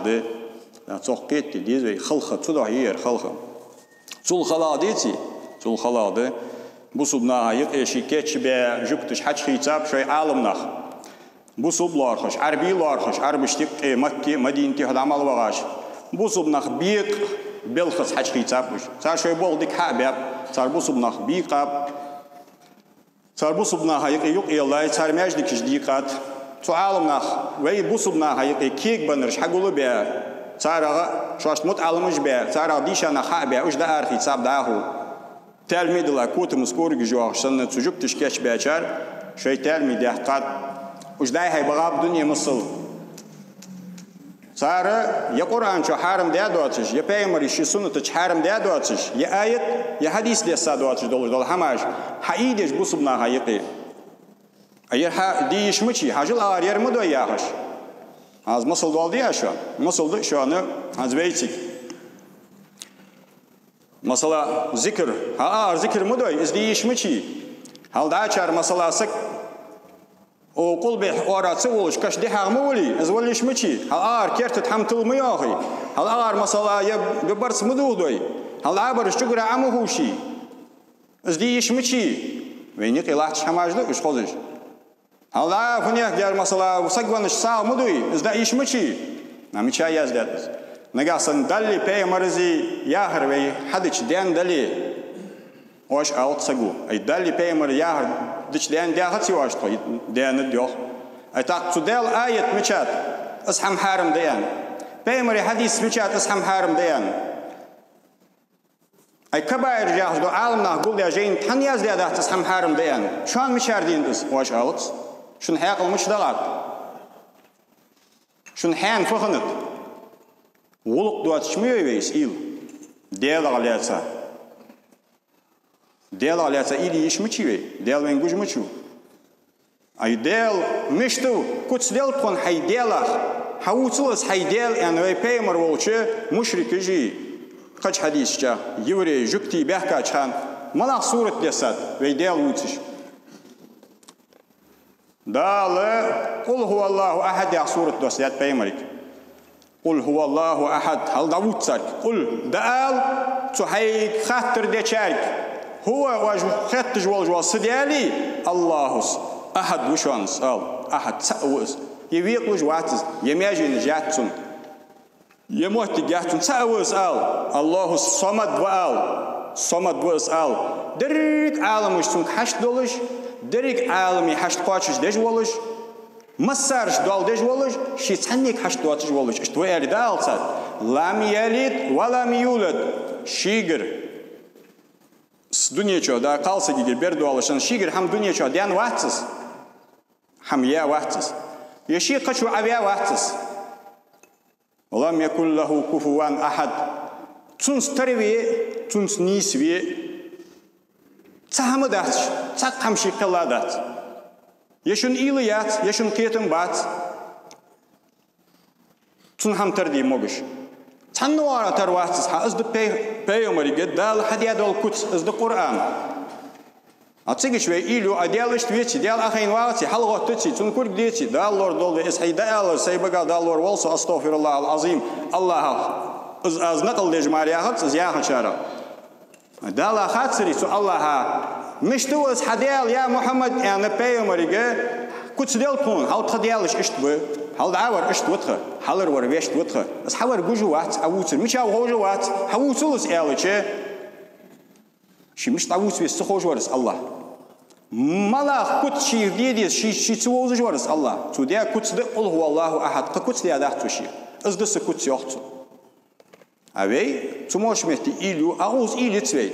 ده صقيت دي زي خلخة تدا هير خلخة صل خلاديتي صل خلاده بوسبنا يقشي كتش بجبتش حج خيتاب شوي عالم نخ بوسب لارخش عربي لارخش عربشتك مكة مدينتي هذا عمل وغاش بوسبنا بيق بلخص حج خيتاب وش صار شوي بولدك حابب صار بوسبنا بيقاب صار بوسبنا يق الله صار ماجدك جديقات تو عالم نخ وي بوسبنا يق كيك بنرش حقولو بيا صار شاش مت عالمش بيا صار ديشنا حابب وش ده أرخي صاب داهو تلميذ لا كوت مسكور جوا عشان تجوب تشكيش بيشار شيء تلميذ يحقق وش ده هاي بغاب دنيا مصل صار يا قرآن شو حرم ده دواتش يا بيمر شو سنة تش حرم ده دواتش يا آية يا حديث ده ساد دواتش دول هماش حقيقة بوسبنا هايقي أير ديش مشي حاجل آرير مدو ياهش از مصل دول دي أشوا مصل ده شو أنا از بيتك مثلا ذكر ذكر مدوي ازديش مشي هل داشر مثلا سك وقل به أورات سولش كش ده حمولي ازولش مشي هل كيرت تحمل مياهي هل مثلا يبرس مدودوي هل عبر شجرة عموهوشي ازديش مشي وينك يلاحظ حماجله إيش خذش هل فنيك ديار مثلا سجونش سال مدوي ازديش مشي نمشي يزداد نجاسن دلي بي مرزي ياهر وي حدش دين دلي واش اوت سجو اي دلي بي مر ياهر دش دين ده هاتي واش تو دين ديو اي تاك تدل ايت مشات اسحم حارم ديان بي مر حديث مشات اسحم حارم ديان اي كباير جاهز دو عالمنا قول يا جين تنياز ده اسحم حارم ديان شلون مشار دين دس واش اوت شن حيق مش دلات شن حان فخنت ولق دوات شميوي بيس إيل ديال عليها إيلي إيش مشيوي ديال وين جوج مشيو أي ديال مشتو كوتس ديال بكون حي ديالخ حوتلس حي ديال يعني وي بيمر والشة مشرك يجي قج حديث جا يوري جكتي بحكا كان منا صورة ديسات وي ديال وتش دال قل هو الله أحد يا صورة دوسيات بيمرك قل هو الله أحد هل داوود سارك قل دال تحيك خاطر دي شارك هو واج خط جوال صديالي الله أحد وشانس أحد سأوس يبيق وجواتز يمياجي نجاتون يموت جاتون سأوس الله الصمد صمد وأسأل دريك عالم وشتون حشت دولش دريك عالمي حشت قاتش ديج ولش مسارش دول ديج ولش شي تحنيك حشت دواتش ولش اشتوى دال صار لم يلد ولم يولد شيغر دنيا شو دا قالس جيجر بيردو علشان شيغر هم دنيا شو ديان واتس هم يا واتس يشي قشو عبيا واتس ولم يكن له كفوا أحد تونس تروي تونس نيسوي تهمدات تقمشي قلادات يشون إليات يشون قيتم بات تون هم تردي موجش تنوار ترواتس أصد بيومري قد دال حديا دول كتس أصد القرآن أتصيغ شوي إيلو أديالش تويتي ديال أخين واتي حلقة تتي تنكر ديتي دال لور دول إسحي دال سيبقى دال لور والسو أستغفر الله العظيم الله از نقل ديج مارياخت زياخ شارع دال خاطري سو الله مشتوس حديال يا محمد يعني بيومري كتس ديال كون هل تديالش اشتبه هل دعور اشتوتخه هل ور ويشتوتخه بس حور جوجوات أوتر مش أو جوجوات حوتلس إلشة شي مش تعوس بس تخوج ورس الله ملا كت شي ديدي شي تووز ورس الله تو ديا كت ده قل هو الله أحد كت ديا ده توشي أزدس كت يخت أبي تماش مهتي إيلو أعوز إيل تسوي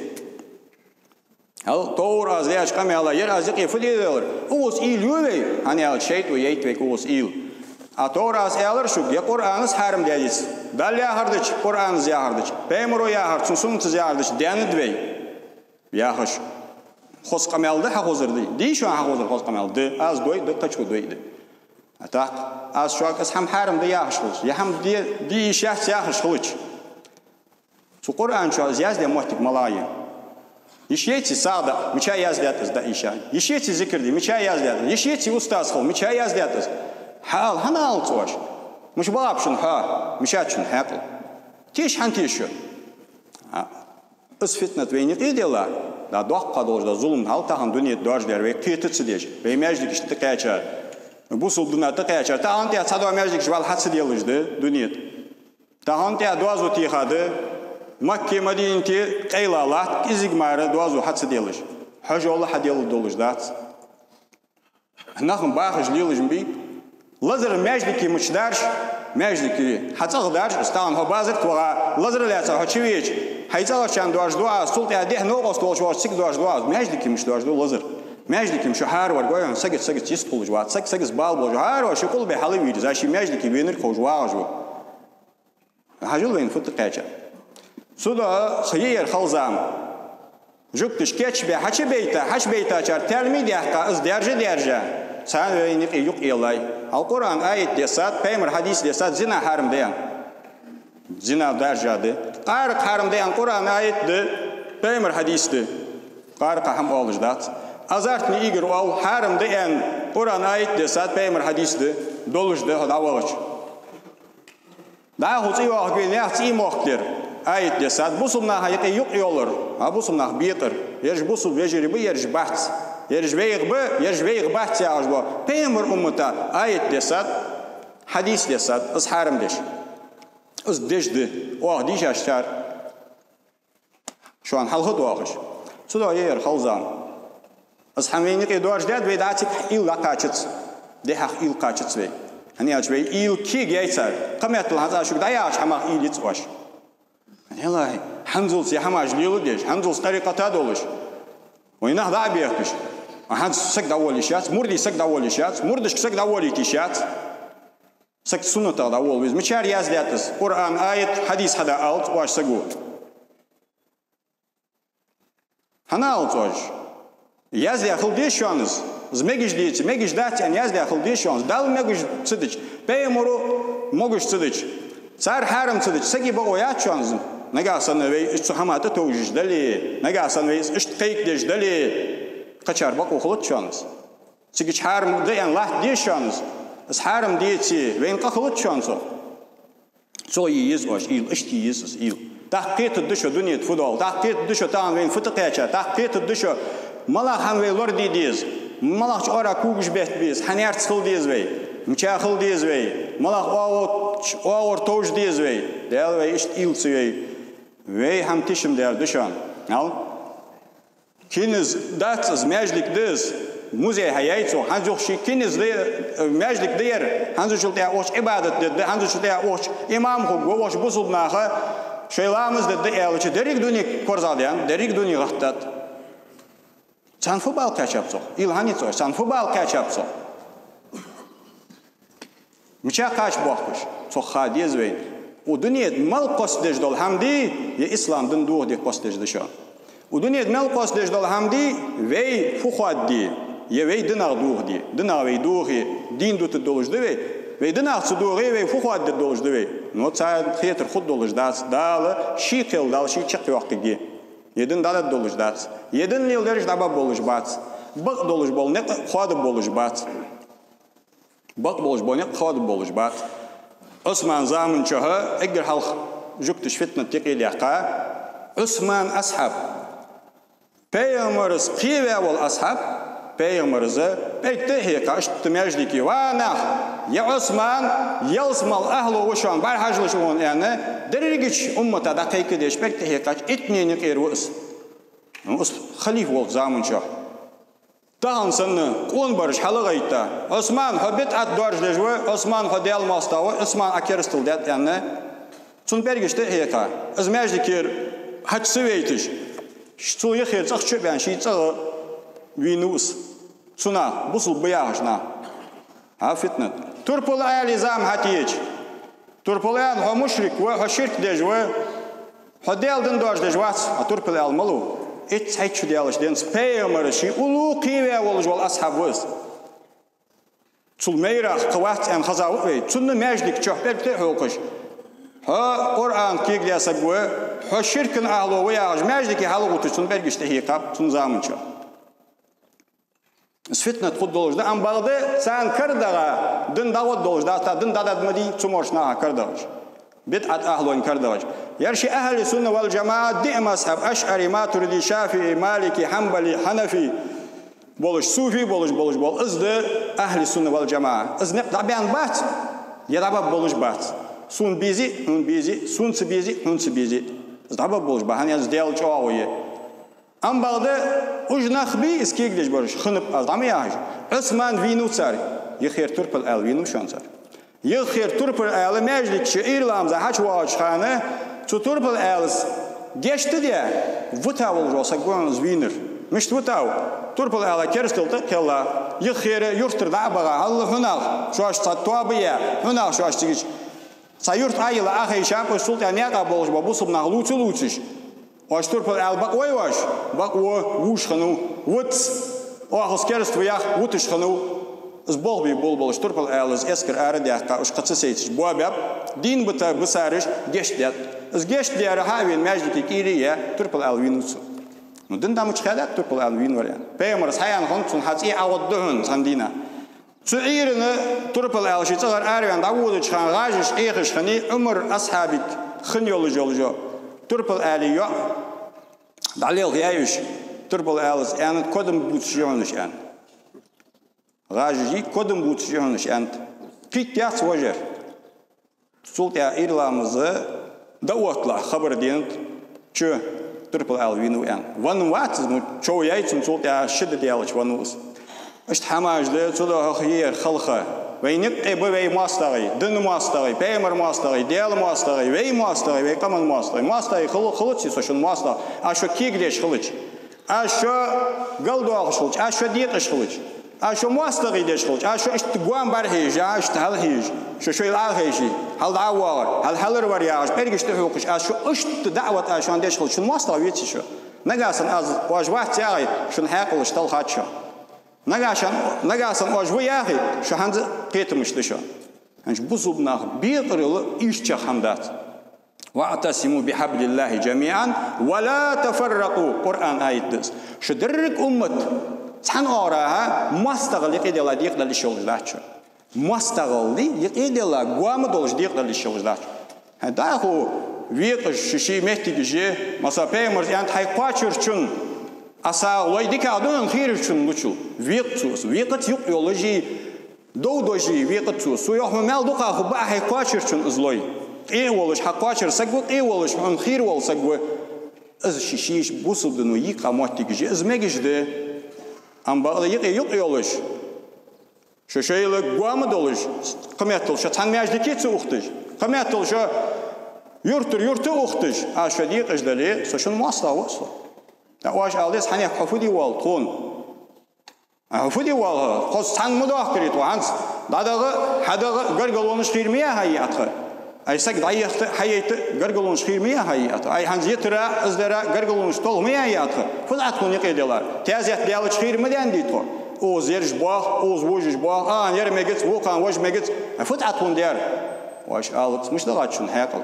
هل تور از ياش كم يلا ير از يقي فدي دور أعوز إيلو بي هني على شيء ويايت بيك أعوز إيل أتور از إيلر شو يا قرآن حرم دياليس داليا هردش قرآن زيا هردش بيمرو يا هرد سنت زيا هردش دياند بي ياهش خص قمال ده حوزر دي شو حوزر خص قمال ده از دوي ده تشكو دوي ده أتا از شو هم حرم ده ياهش خلص يا هم دي شخص ياهش خلص سو قرآن شو زياز ده موتك ملايين يشيتي صادق مش هياز ده تز ده إيشان يشيتي ذكر دي مش هياز ده يشيتي أستاذ خل مش هياز ده تز حال هنا على توش مش بابشن ها مشاتشن حقل تيش حنتيشو اس فتنة وين يقيدلا دا دوق قدوش دا ظلم هل تهان دنيا دارج دار وي قيتت سديش وي ماجدك اشتقاچا بوصل دنا تقاچا تا انت صدوا ماجدك جوال حدس ديلج دنيا تا انت دوازو تي خاده مكة مدينة قيلالات ازيق مارا دوازو حدس ديلج حاجة الله حديل دولج دات نحن باخش ليلج بي لازر ماجدكي مش دارش ماجدكي حتصغ دارش استان هو بازر توغا لازر لاتsa هچويچ حيصغ شان دوش دوا سلطه ده نو قستول شو سيك دوش دوا ماجدكي مش دوش دو لازر ماجدكي مش هار ورغوين سگت يسقول جوات سگ بال بو هار وشو كل بحالي ويد زاشي ماجدكي بينر خوجوا جو حاجه وين فتقاچا سودا خير خلزام جوكتش كيتش بي حچ بيتا چار تلميذ يحقا از درجه سان وينق يق يلاي القران ايت ديسات پیغمبر حديث ديسات زنا حرام ديان زنا درجه دي قارق حرام ديان قران ايت دي پیغمبر حديث دي قارق هم اولج دات azartni igr ol حرام ديان قران ايت ديسات پیغمبر حديث دي دولج دي هدا اولج دا هوتي واخ بي نحتي موختر ايت ديسات بوسمنا حقيق يق يولر ابوسمنا بيقر يرج بوسو بيجري بي يرج بحث يرج بيغ بحث يا أجبا بيمر أمتا آية ديسات حديث ديسات از حرم ديش از ديش دي واه ديش اشتار شو عن حلقة واقش سودا يير خلزان از حمينيق يدوار جداد بيداتك إيل قاچت دي حق إيل قاچت بي هني أجبا إيل كي جايتر قميت الهزا شو داياش حماق إيل يتواش هني الله حنزل سي حماج ليلو ديش حنزل طريقة تادولش وينه ضاع بيحكش أحد سك داول إشيات مردي سك داول إشيات مردش سك داول إشيات سك سنة داول ويز مشار يازداتس قرآن آية حديث هذا ألت واش سقول هنا ألت واش يازدي أخل ديش شانز زمجش ديت مجش دات أن يازدي أخل ديش شانز دال مجش تصدق بيمرو مجش تصدق صار حرام تصدق سقي بقويات شانز نجاسن وي استحمات توجش دلي نجاسن وي اشتقيك ديش دلي قشار بقو خلط شانس سيجي حرم ديان لا دي شانس اس حرم ديتي وين قخلط شانسو سو ييز واش ايل اشتي ييز ايل تحقيق الدشو دنيا فضول تحقيق الدشو تان وين فتقيچا تحقيق الدشو ملا هم وي لوردي ديز ملا اورا كوغش بيت بيز حنيار خل ديز وي مچاخل ديز وي ملا اور توج ديز وي دال وي اشت ايل سوي وي هم تشم دار دشان نال كينز داتس ماجلك ديز موزي حيايتو هنزو شي كينز ماجلك دير هنزو شلتيا واش عبادت دد هنزو شلتيا واش امام هو واش بوزلناخه شيلامز دد الچ دريك دوني كورزاديان دريك دوني غختات سان فوتبال كاتشابسو الهانيتو سان فوتبال كاتشابسو مچا كاش بوخش سو خاديز وين ودنيا مال قصدش دول حمدي يا اسلام دن دوه دي قصدش دشا ودنيا مال قصدش دول حمدي وي فخاد دي يا وي دنا دوه دي دنا وي دوه دين دوت دولج دي وي دنا صدوري وي فخاد دولج دي نو تا خيتر خود دولج داس دال شيكل دال شي چق وقتي يدن دال دولج داس يدن ليلدرج دابا بولج بات بق دولج بول не خاد بولج بات بق بولج بول не خاد بولج بات عثمان زامن شها اقدر حلق جكتش فتنة تقيل يقع عثمان أصحاب بيامرز قيوة والأصحاب بيامرز بيتهيك اشتماجلكي وانا يا عثمان يلزمل أهله وشان بار حاجل شون يعني دريجش أمتا دقيق ديش بيتهيك اتنين غير وأس خليفة والزامن شه تهان سنة قون برش حلقة يتا عثمان حبيت أدوارج لجوه عثمان حديال ماستوى عثمان أكيرستل دات يعني تون برجش تهيكا أزماج دكير هات سويتش شو يخير تخشب يعني شيء تغ وينوس سنا بوصل بياهشنا عفتنا تربول عالي زام هاتيج تربول عال هو مشرك وهو شرك دجوه حديال دن دوارج دجوات تربول عال ملو ات هيك شو ديالش دين سبيمر شي اولو قيوه ولج والاصحاب وس تول ميرا قوات ان خزاوي تون ماجلك چوحبر بتحوقش ها قران كيك دياسغو ها شركن اهلو ويا ماجلك حلقو تون برگشته هيقاب تون زامن چو فتنة خد دولش ده أم بعده سان كردها دن دعوت دولش ده دن دعوت مدي تمرشنا كردهش بدعة أهلون كردهش يرشي أهل السنة والجماعة دي مذهب أشعري ماتريدي شافعي مالكي حنبلي حنفي بولش صوفي بولش إزد أهل السنة والجماعة إز نقطع بيان بات يدعب بولش بات سون بيزي هون بيزي سون سبيزي هون سبيزي إز دعب بولش بات يعني إز ديال جواوية أم بعده وجناخ بي إسكيك ديش برش خنب أزدام ياهج عثمان فينو صار يخير تربل آل فينو شان صار يخير تربل آل مجلك شعير لامزا هاش واج خانه تو تربل آلس جشت ديا وطاول روسا قوانز وينر مش وطاو تربل آل كرستل كلا يخير يرتر دعبغا هل هنال شواش تطوابيا هنال شواش تيجي سيرت آيلا آخي شاب السلطان يقع بولش بابوسب نغلوتش واش تربل آل بقوي واش بقوي ووش خنو وطس واخص كرست وياخ وطش خنو زبول بي بولش تربل آل اسكر آرد يحقا وش قد سيتش بوابب دين بتا بسارش جشت ديت از جشت ديار هاوين ماجدكي كيريا تربل آل وينوتسو نو دين داموش خالك تربل آل وين وريان بيمرس هايان خنطون حتى عوضهن سندينا تعيرنا تربل آل شي تغر آريان داوودش خان غاجش ايخش خني عمر أصحابك خن يولجو تربل آلي يو دعليل غيايش تربل آلس يعني كودم بوتشيونش يعني غاجي كودم بوتشيونش يعني كيك ياس وجر سلط يا إيرلامزة دوتلا خبر دينت شو تربل آل وينو يعني وان وات شو يايتون سلط يا شدة يالش وانوس اشت حماج ده تلو خير خلخه وينك ابو وي ماستغي دن ماستغي بيمر ماستغي ديال ماستغي وي ماستغي وي كمان ماستغي خلصي سوشن ماستغي اشو كيغديش خلص اشو قلدو خلص اشو ديتش خلص اشو ماستغي ديش خلص اشو اشت قوام برهيج اشت هلهيج شو الهيجي هل دعوار هل حلر ورياج برجش تحوقش اشو اشت دعوه اشو عنديش خلص شو ماستغي ويتش شو نقاسن از واجوات تاعي شو حاقل اشتل خاتشو نجاسن أجوي يا أخي شو هنز قيتمش لشان هنج بزوبنا بيقرل إيش خمدات واعتصموا بحبل الله جميعا ولا تفرقوا قرآن آية دس شو درك أمة سان أوراها مستغل يقيد الله ديق للشغل ذات شو مستغل يقيد الله قوام دولش ديق للشغل ذات هذا هو ويقش شيء مهتج جه مثلا بيمرز يعني هاي قاتشر شن أسا ويدك أدون خير شن لشوا ويقتوس ويقت يقولجي دودوجي ويقتوس وياه مال دقة خبأ هاي قاشر شن أزلوي إيه ولش حقاشر سجوا إيه ولش من خير ولا سجوا إز شيش بوصل دنو يقع موتك جي إز مجش ده أم بقى يقولش شو شيء لقوام دولش قميتل شو تان ماج دكيت أختج قميتل شو يرتر أختج أشديق إجدلي سوشن ماسلا وصل واش أليس حني حفودي والطون حفودي وال خص تان مداخ كريت وعنس هذا قرقلونش خير مياه هاي أتخ أي سك ضعيف حيات قرقلونش خير مياه هاي أتخ أي هنز يترى أزدرا قرقلونش طول مياه أتخ فلعتكون يقيدلار تازيت ديالش خير مديان ديتور أوز يرج باخ أوز وجج باخ ير مجت وقان وج مجت فلعتكون ديار واش أليس مش دغاتشون حيقل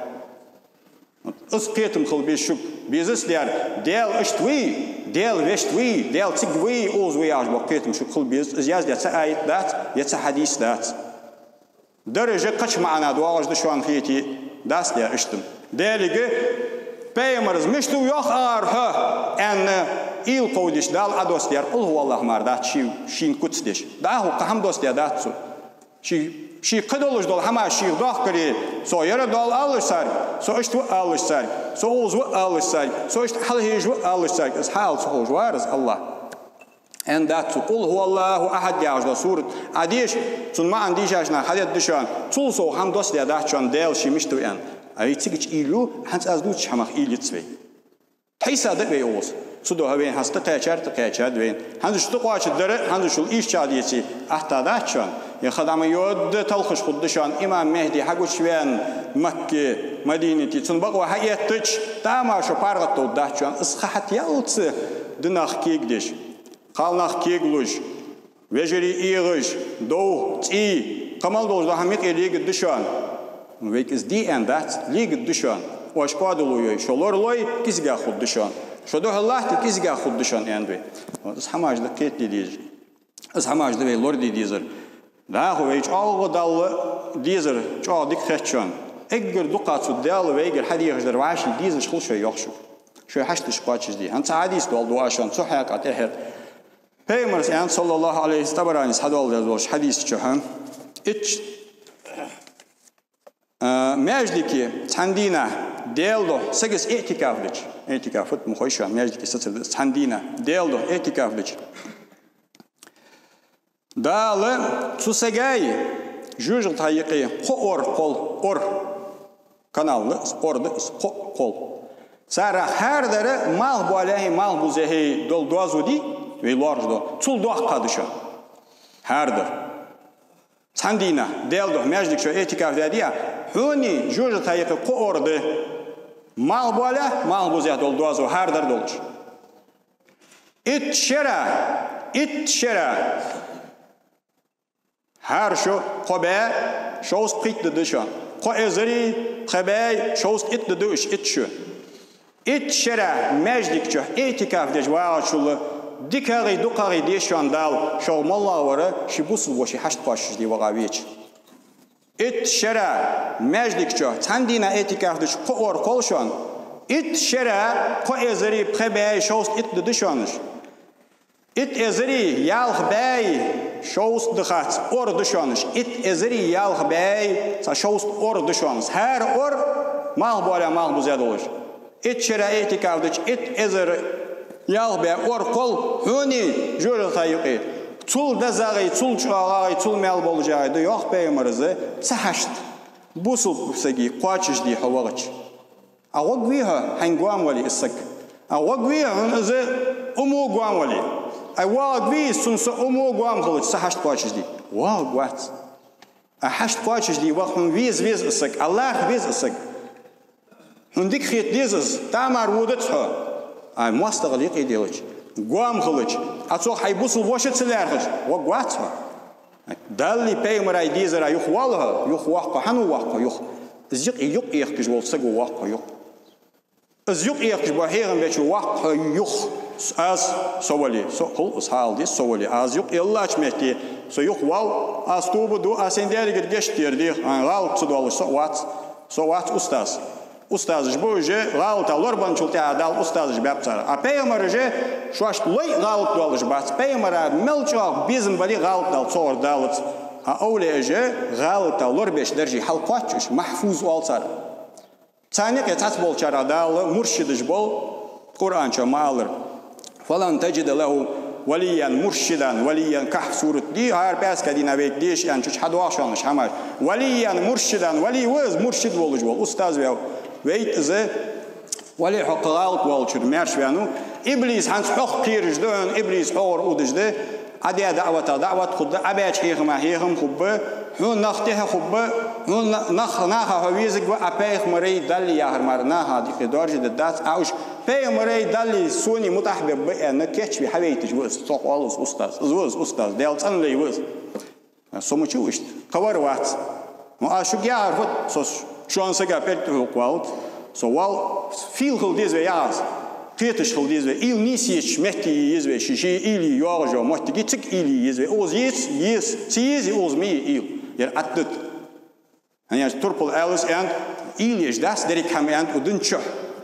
اسقيتم خل بيشوك بيزس ديال اشتوي ديال وشتوي ديال تقوي اوزوي عجب قيتم شوك خل بيز ازياز ديال آية دات يتس حديث دات درجة قش معنا دواج دشوان خيتي داس ديال اشتم ديالي بيمرز مشتو يخار ها ان إيل قودش دال أدوس ديال قل هو الله مار دات شين كتس ديش داهو قهم دوس ديال دات سو شي قدولش دول هما شي ضاق كري سو يرى دول ألش سار سو اشتو ألش سار سو أوزو ألش سار سو اشت حل هيجو ألش سار اس حال سو جوارز الله ان دات قل هو الله أحد يعجل سورة عديش تون ما عنديش عشنا حديث دشان تول سو هم دوس ديال دات شان ديل شي مشتو ان أي تيجي إيلو هنس أزدوش حماق إيل يتسوي تحيسا دقي أوز سودو هوين هست تقيچر دوين هنش تقواش درة هنش الإيش شاديتي أحتاجات شان يخدم يود تلخش خدشان إمام مهدي حقوش وين مكة مدينة تون بقوا حياتش تاماش وبارغت توداشان إسخات يالتس دناخ كيقدش قالناخ كيقلوش وجري إيغش دو تي كمال دوز ده هميك إليق الدشان ويك إز دي أن دات ليق الدشان واش قادلوي شلور لوي كيزجا خدشان شو ده الله تكيزجا خدشان أندوي بس حماش دقيت ليج Az hamaj de lordi dizer. Daar weet al dal dizer cha dik khetchan. Egger duqatu dal weger hadier der washi dizer schul sho yokhshu. Sho hasht shqachis di. Han hadis dol duashan suhaq ather. Peygambers en sallallahu aleyhi tabarani hadal der hadis chahan. Ich Mejdiki Tandina deldo 8 etikaflich. Etikafut mukhoyshan mejdiki satır Tandina deldo etikaflich. Dalı susegay jujul tayiqi qol kanallı orda qol. Sara her dere mal bu alayhi mal bu zehi dol dozudi ve lardo tul doq qadışa. Her der. Tandina deldo mejdik şu etikaf dediya huni jujul tayiqi orda mal bu alayhi mal bu zehi dol dozo her der dolur. İt şera her şu qobe şoz prit de dışa. Qo ezri qobe şoz it de dış it şu. İt şera mejdikçe etikaf dej vaçulu dikari duqari deşandal şo mallavara şibusul boşi haşt baş di vagaviç. İt şera mejdikçe tandina etikaf dej qol şon. İt şera qo ezri qobe şoz it de dışanış. İt ezri yalh bey şoust dıxat or dışanış. İt ezri yalh bey sa şoust or dışanış. Her or mal bola mal buzad olur. İt şera etikavdıç it ezri yalh bey or kol huni jürl tayiqi. Tul dazagı tul çağagı tul mal bolacağı yok beymarızı sahaşt. Busul sagi qaçış di havağıç. Ağogviha hangwam wali isak. Ağogviha azı umu gwam wali. I walk vi sunsa umu guam kılıç sahaşt qaçız di. Wow what? A haşt qaçız di waqhun viz ısak. Allah viz ısak. Hundik khit dizes tamar wudet ha. Ay mustaqliq edilich. Guam kılıç. Atso haybusul boşetselergiz. Wa what? Dalli peymeray dizer ayuh walha, yuh waqqa hanu waqqa yuh. Izyiq yuq iqtiş bolsa go waqqa yuq. Izyiq iqtiş bu heygan beçu waqqa yuq. Az sovali so haldi sovali az yok illa açmekti so yok wal az tubu du asenderi geçtirdi gal tudol so what ustaz bu je gal ta lorban çulta adal ustaz baptar a peymarje şoşt loy gal tudol bas peymara melçok bizim bali gal dal sor dalat a awleje gal ta lor 5 derji halqatç mahfuz olsar Çaynik etat bolçar adal murşidiş bol Kur'ança mağalır falan tecide lehu valiyan murşidan valiyan kah suret di her pes kadina vek diş yani çuç hadu akşanış hamar valiyan murşidan vali vız murşid boluş bol ustaz ve ize vali haqalt bolçur merş venu iblis hans hoq qirjdan iblis hor udijde adiya davat khudda abaç heyhma heyhim khubba hu naqtiha khubba hu naha havizig ve apayh maray dal yahmar naha di darjede dat auş Peygamberey dalli suni mutahbib be keçvi haveytiş vız soq alus ustaz deltan ley vız somuçu işte kavar vat mu aşık ya vot sos şu an sega pet kvalt so wal fil hul diz ve yaz tetiş hul diz ve il nisiç mehti yiz ve şişi ili yoğjo mohti gittik ili yiz ve oz yiz siz oz mi il yer attıt hani turpul alice and ili das derik hamant udunçu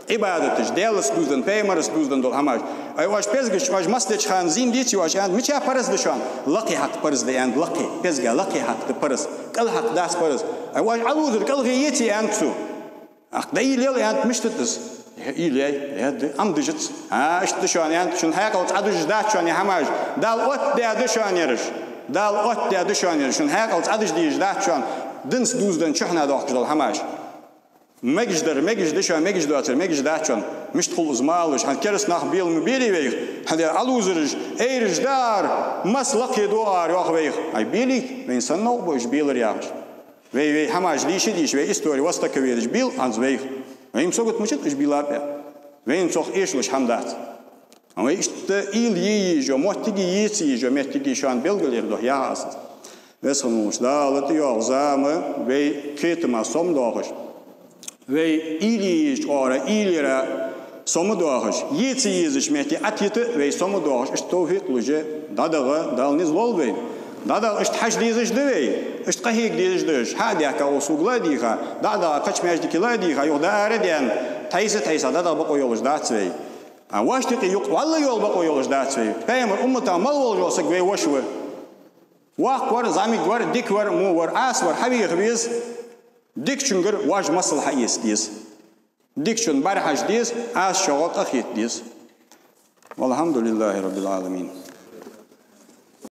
ibadet delas duzdan peymars duzdan dol hamaj ay vaş pezgiş vaş masleç khan zinditi vaş and miça paras dışan laqi haq paras de and laqi pezga laqi haq de paras kal haq das paras ay vaş aluzur kal giyeti and su aqda ilel and mishtitis ile ya am dijit ha işte dışan and şun haqalt aduj da şun hamaj dal ot de dışan yerish dal ot de dışan yerish şun haqalt aduj dij da şun dins duzdan çhna da aqdal hamaj مجد شو مجد داتر مجد داتشون مش تقول زمالش هن كرس ناخ بيل مبيلي ويخ هذا علوزرج ايرج دار مسلق دوار ياخ ويخ اي بيلي انسان نو بوش بيلر ياخ وي هماج ديش وي استوري وسط كويدج بيل انز ويخ ويم سوغت مشت اش بيلاب وين سوخ ايشلش حمدات ama işte il yiyijo mohtigi yisijo mehtigi şu an belgeler do yağız ve sonuçta alıtı yok zamı ve ketma som doğuş ve iliş ora ilira Somudogos, Yitzis met die atjete, wij somudogos, is tohit luje, dadage, dal nis wolwe. Dadal is tajdizis de wij, is kahik dizis dus, hadjaka osugla diga, dada kaçmaj dikila diga, yok da areden, taysa, dadal bakoyolus da twee. En was dit yok walle yol bakoyolus da twee. Peymer ummata mal woljosak wij washwe. Waq war, zamig war, dik war, mu war, as war, habi gewees, dik chunger, waj masal hayis diz. ديكشن برحش ديس عاش شغط أخيت ديس والحمد لله رب العالمين.